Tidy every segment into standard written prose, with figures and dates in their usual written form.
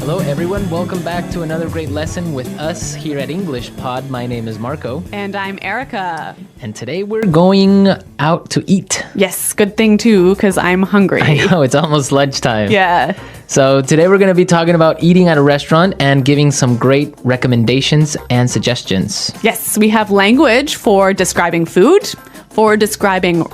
Hello everyone, welcome back to another great lesson with us here at English Pod. My name is Marco. And I'm Erica. And today we're going out to eat. Yes, good thing too, because I'm hungry. I know, it's almost lunchtime. Yeah. So today we're going to be talking about eating at a restaurant and giving some great recommendations and suggestions. Yes, we have language for describing food, for describing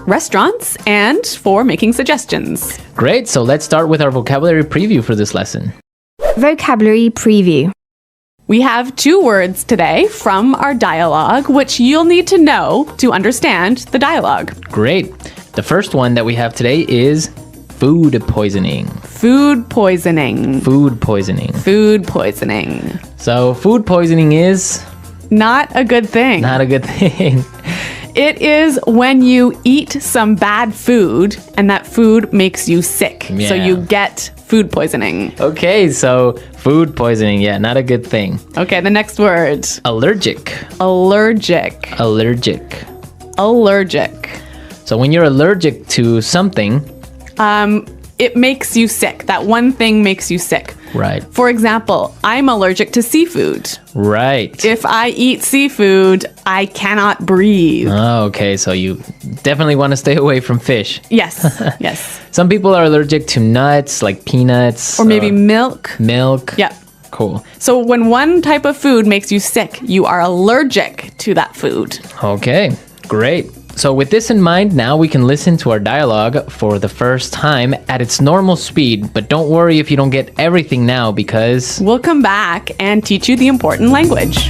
restaurants, and for making suggestions. Great, so let's start with our vocabulary preview for this lesson. Vocabulary preview. We have 2 words today from our dialogue, which you'll need to know to understand the dialogue. Great. The first one that we have today is food poisoning. Food poisoning. Food poisoning. Food poisoning. So food poisoning is Not a good thing. not a good thing. It is when you eat some bad food and that food makes you sick. So Yeah. you get food poisoning. Okay, so food poisoning, yeah, not a good thing. Okay, the next word. Allergic. Allergic. Allergic. Allergic. So when you're allergic to something, It makes you sick. That one thing makes you sick. right, For example, I'm allergic to seafood. right. If I eat seafood, I cannot breathe. Oh, okay, so you definitely want to stay away from fish. Yes, yes. Some people are allergic to nuts, like peanuts. Or maybe milk. milk. Yeah. Cool. So when one type of food makes you sick, you are allergic to that food. Okay, great. So with this in mind, now we can listen to our dialogue for the first time at its normal speed. But don't worry if you don't get everything now because... We'll come back and teach you the important language.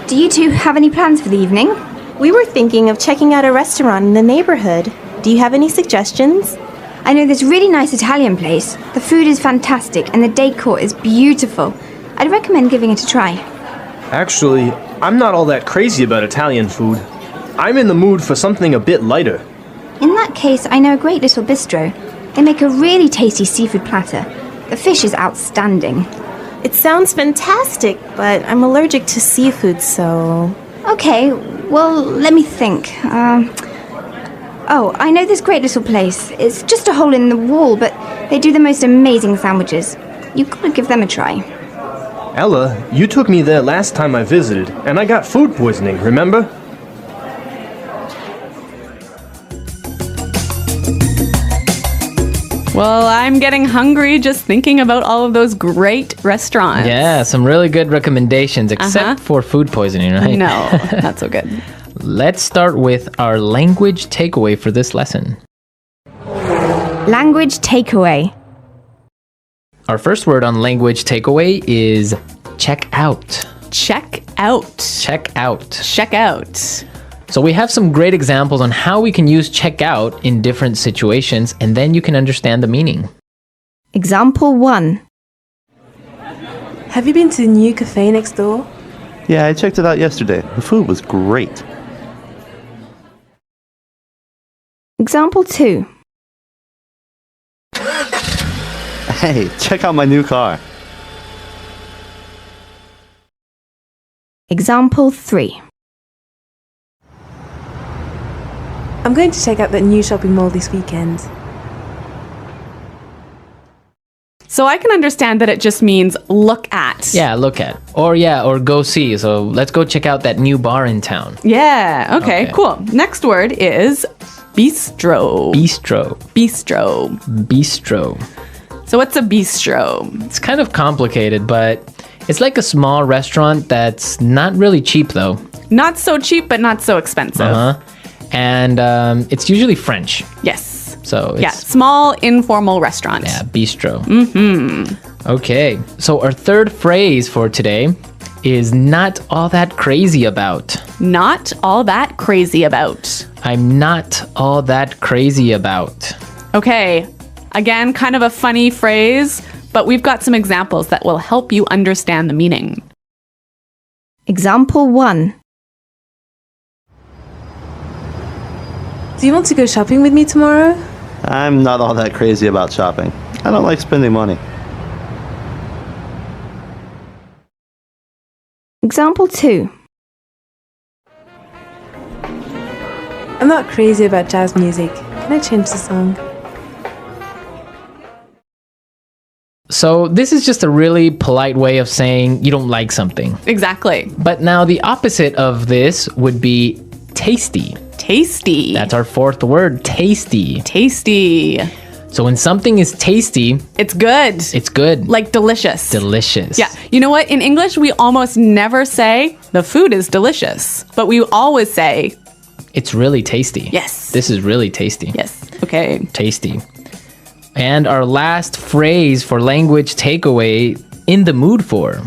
Do you two have any plans for the evening? We were thinking of checking out a restaurant in the neighborhood. Do you have any suggestions? I know this really nice Italian place. The food is fantastic and the decor is beautiful. I'd recommend giving it a try. Actually, I'm not all that crazy about Italian food. I'm in the mood for something a bit lighter. In that case, I know a great little bistro. They make a really tasty seafood platter. The fish is outstanding. It sounds fantastic, but I'm allergic to seafood, so... Okay, well, let me think. Oh, I know this great little place. It's just a hole in the wall, but they do the most amazing sandwiches. You've got to give them a try. Ella, you took me there last time I visited, and I got food poisoning, remember? Well, I'm getting hungry just thinking about all of those great restaurants. Yeah, some really good recommendations, except for food poisoning, right? No, not so good. Let's start with our language takeaway for this lesson. Language takeaway. Our first word on language takeaway is check out. Check out. Check out. Check out. So we have some great examples on how we can use check out in different situations, and then you can understand the meaning. Example 1. Have you been to the new cafe next door? Yeah, I checked it out yesterday. The food was great. Example 2. Hey, check out my new car. Example 3. I'm going to check out that new shopping mall this weekend. So I can understand that it just means look at. Yeah, look at. Or go see. So let's go check out that new bar in town. Yeah, okay, cool. Next word is bistro. Bistro. Bistro. Bistro. So what's a bistro? It's kind of complicated, but it's like a small restaurant that's not really cheap though. Not so cheap, but not so expensive. And it's usually French. Yes. So it's small informal restaurant. yeah, bistro. Okay, so our third phrase for today is not all that crazy about. Not all that crazy about. I'm not all that crazy about. Okay, again, kind of a funny phrase, but we've got some examples that will help you understand the meaning. Example 1. Do you want to go shopping with me tomorrow? I'm not all that crazy about shopping. I don't like spending money. Example 2. I'm not crazy about jazz music, Can I change the song? So this is just a really polite way of saying you don't like something. Exactly. But now the opposite of this would be tasty. Tasty. That's our fourth word, tasty. Tasty. So when something is tasty, It's good. it's good. Like delicious. Delicious. Yeah. You know what? In English, we almost never say the food is delicious, but we always say, It's really tasty. Yes. This is really tasty. yes. Okay. Tasty. And our last phrase for language takeaway, in the mood for.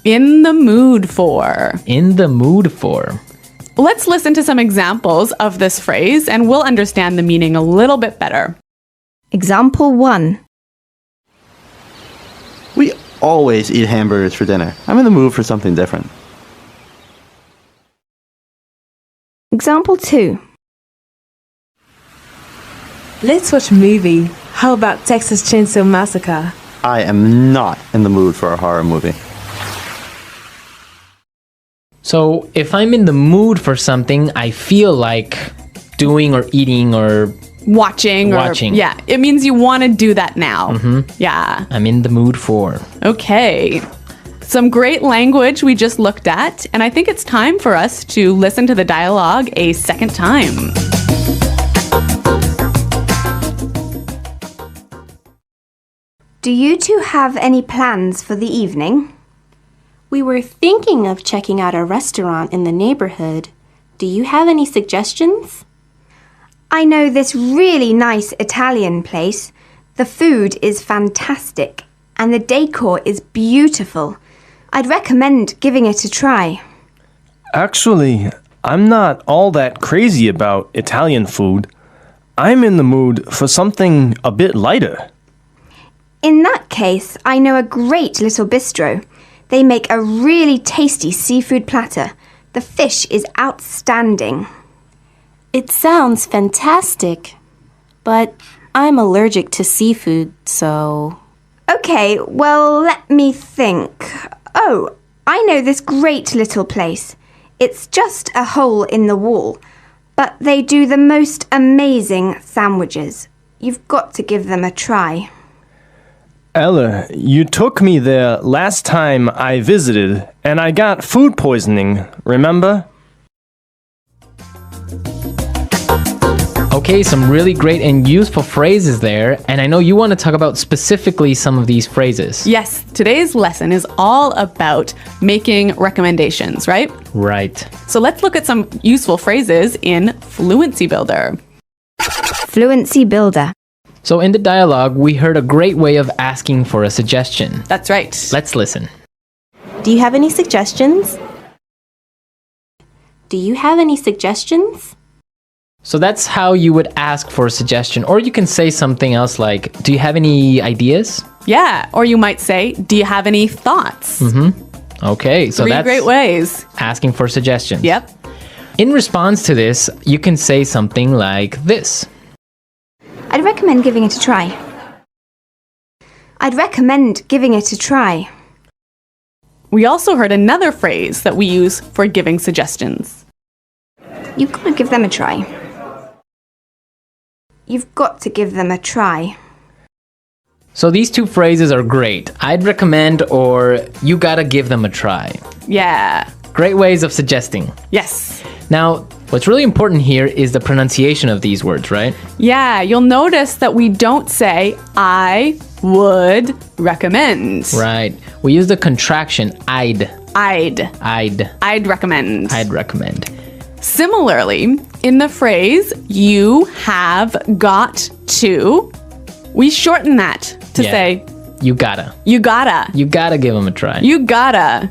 In the mood for. In the mood for. Let's listen to some examples of this phrase and we'll understand the meaning a little bit better. Example 1. We always eat hamburgers for dinner. I'm in the mood for something different. Example 2. Let's watch a movie. How about Texas Chainsaw Massacre? I am not in the mood for a horror movie. So if I'm in the mood for something, I feel like doing or eating or Watching. Yeah. It means you want to do that now. Yeah. I'm in the mood for. Okay. Some great language we just looked at, and I think it's time for us to listen to the dialogue a second time. Do you two have any plans for the evening? We were thinking of checking out a restaurant in the neighborhood. Do you have any suggestions? I know this really nice Italian place. The food is fantastic and the decor is beautiful. I'd recommend giving it a try. Actually, I'm not all that crazy about Italian food. I'm in the mood for something a bit lighter. In that case, I know a great little bistro. They make a really tasty seafood platter. The fish is outstanding. It sounds fantastic, but I'm allergic to seafood, so... Okay, well, let me think. Oh, I know this great little place. It's just a hole in the wall, but they do the most amazing sandwiches. You've got to give them a try. Ella, you took me there last time I visited, and I got food poisoning, remember? Okay, some really great and useful phrases there, and I know you want to talk about specifically some of these phrases. Yes, today's lesson is all about making recommendations, right? Right. So let's look at some useful phrases in Fluency Builder. Fluency Builder. So in the dialogue, we heard a great way of asking for a suggestion. That's right. Let's listen. Do you have any suggestions? Do you have any suggestions? So that's how you would ask for a suggestion. Or you can say something else like, do you have any ideas? Yeah, or you might say, do you have any thoughts? Okay, so Three that's great ways. asking for suggestions. Yep. In response to this, you can say something like this. I'd recommend giving it a try. I'd recommend giving it a try. We also heard another phrase that we use for giving suggestions. You've got to give them a try. You've got to give them a try. So these two phrases are great. I'd recommend or you gotta give them a try. Yeah. Great ways of suggesting. Yes. Now, what's really important here is the pronunciation of these words, right? Yeah, you'll notice that we don't say, I would recommend. Right. We use the contraction I'd. I'd recommend. I'd recommend. Similarly, in the phrase, you have got to, we shorten that to Yeah. say, You gotta. you gotta. You gotta give them a try. You gotta.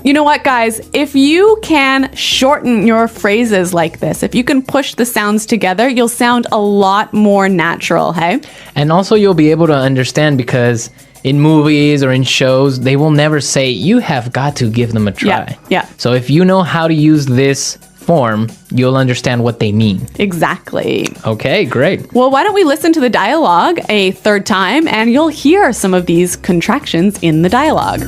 You know what, guys? If you can shorten your phrases like this, if you can push the sounds together, you'll sound a lot more natural, hey? And also you'll be able to understand because in movies or in shows, they will never say, you have got to give them a try. Yeah. So if you know how to use this form, you'll understand what they mean. Exactly. Okay, great. Well, why don't we listen to the dialogue a third time and you'll hear some of these contractions in the dialogue.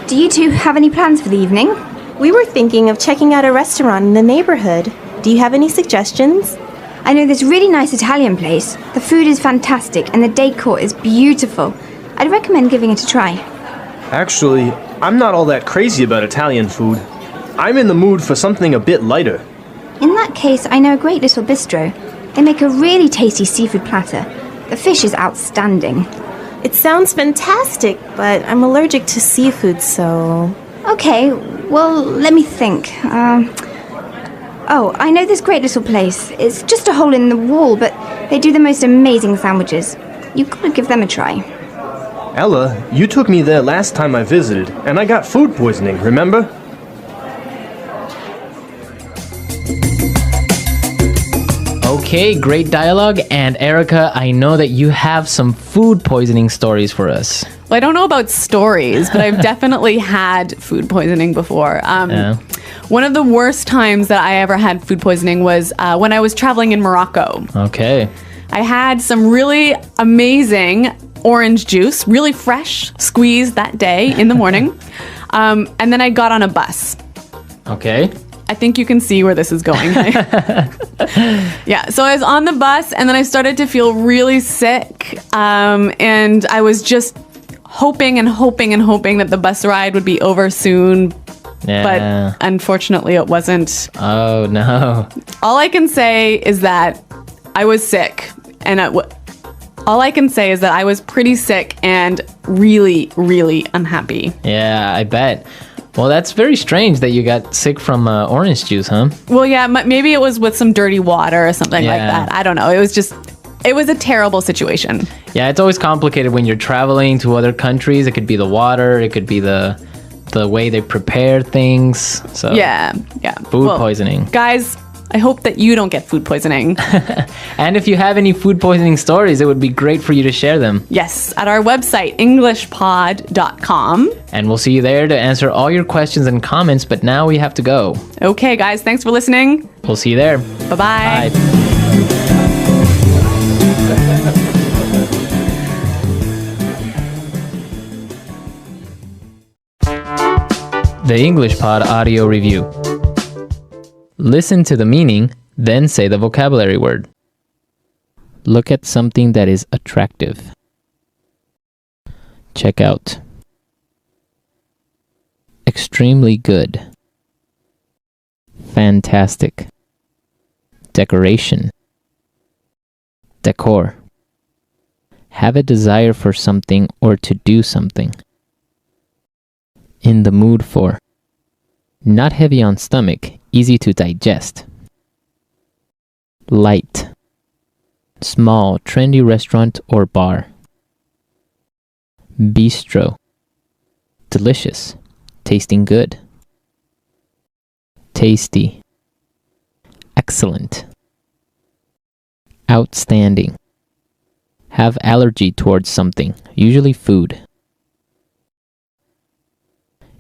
Do you two have any plans for the evening? We were thinking of checking out a restaurant in the neighborhood. Do you have any suggestions? I know this really nice Italian place. The food is fantastic and the decor is beautiful. I'd recommend giving it a try. Actually, I'm not all that crazy about Italian food. I'm in the mood for something a bit lighter. In that case, I know a great little bistro. They make a really tasty seafood platter. The fish is outstanding. It sounds fantastic, but I'm allergic to seafood, so... Okay, well, let me think. Oh, I know this great little place. It's just a hole in the wall, but they do the most amazing sandwiches. You've got to give them a try. Ella, you took me there last time I visited, and I got food poisoning, remember? Okay, great dialogue. And Erica, I know that you have some food poisoning stories for us. Well, I don't know about stories, but I've definitely had food poisoning before. Yeah. One of the worst times that I ever had food poisoning was when I was traveling in Morocco. Okay. I had some really amazing orange juice, really fresh, squeezed that day in the morning. And then I got on a bus. Okay. I think you can see where this is going. Yeah, so I was on the bus and then I started to feel really sick. And I was just hoping that the bus ride would be over soon. Yeah. But unfortunately it wasn't. Oh, no. All I can say is that I was sick. And all I can say is that I was pretty sick and really, really unhappy. Yeah, I bet. Well, that's very strange that you got sick from orange juice, huh? Well, yeah, maybe it was with some dirty water or something like Yeah. that. I don't know. It was a terrible situation. Yeah, it's always complicated when you're traveling to other countries. It could be the water, it could be the way they prepare things. So Yeah. Food poisoning. Guys, I hope that you don't get food poisoning. And if you have any food poisoning stories, it would be great for you to share them. Yes, at our website, englishpod.com. And we'll see you there to answer all your questions and comments, but now we have to go. Okay, guys, thanks for listening. We'll see you there. Bye-bye. Bye. The English Pod Audio Review. Listen to the meaning, then say the vocabulary word. Look at something that is attractive. Check out. Extremely good. Fantastic. Decoration. Decor. Have a desire for something or to do something. In the mood for. Not heavy on stomach, easy to digest. Light. Small, trendy restaurant or bar. Bistro. Delicious, tasting good. Tasty. Excellent. Outstanding. Have allergy towards something, usually food.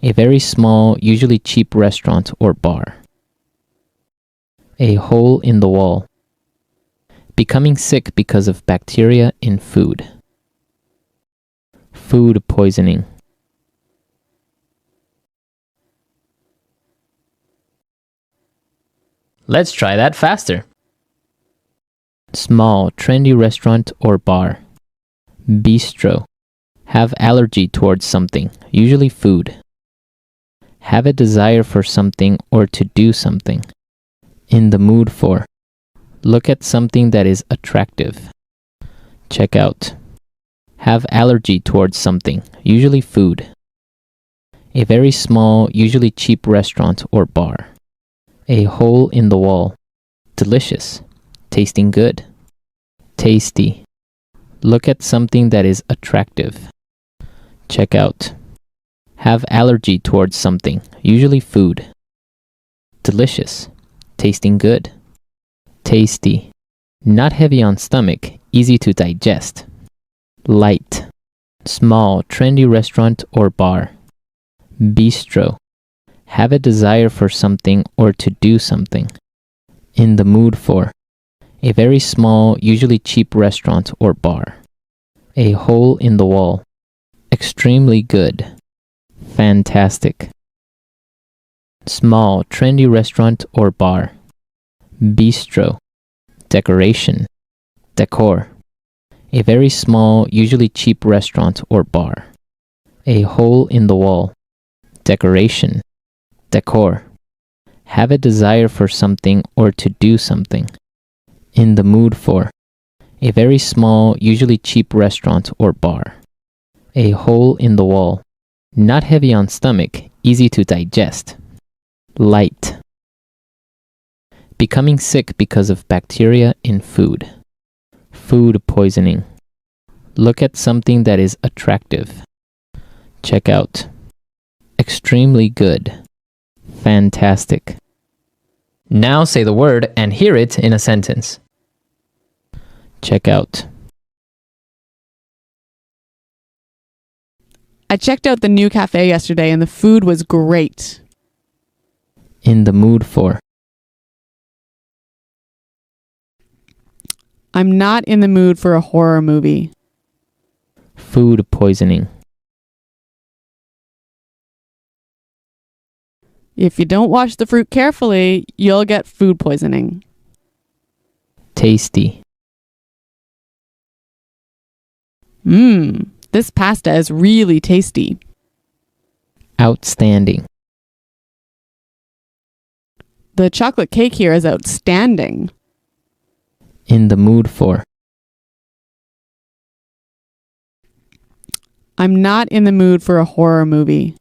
A very small, usually cheap restaurant or bar. A hole in the wall. Becoming sick because of bacteria in food. Food poisoning. Let's try that faster. Small, trendy restaurant or bar. Bistro. Have allergy towards something, usually food. Have a desire for something or to do something. In the mood for. Look at something that is attractive. Check out. Have allergy towards something, usually food. A very small, usually cheap restaurant or bar. A hole in the wall. Delicious. Tasting good. Tasty. Look at something that is attractive. Check out. Have allergy towards something, usually food. Delicious. Tasting good. Tasty. Not heavy on stomach, easy to digest. Light. Small, trendy restaurant or bar. Bistro. Have a desire for something or to do something. In the mood for. A very small, usually cheap restaurant or bar. A hole in the wall. Extremely good. Fantastic. Small, trendy restaurant or bar. Bistro. Decoration. Decor. A very small, usually cheap restaurant or bar. A hole in the wall. Decoration. Decor. Have a desire for something or to do something. In the mood for. A very small, usually cheap restaurant or bar. A hole in the wall. Not heavy on stomach, easy to digest. Light. Becoming sick because of bacteria in food. Food poisoning. Look at something that is attractive. Check out. Extremely good. Fantastic. Now say the word and hear it in a sentence. Check out. I checked out the new cafe yesterday and the food was great. In the mood for. I'm not in the mood for a horror movie. Food poisoning. If you don't wash the fruit carefully, you'll get food poisoning. Tasty. This pasta is really tasty. Outstanding. The chocolate cake here is outstanding. In the mood for. I'm not in the mood for a horror movie.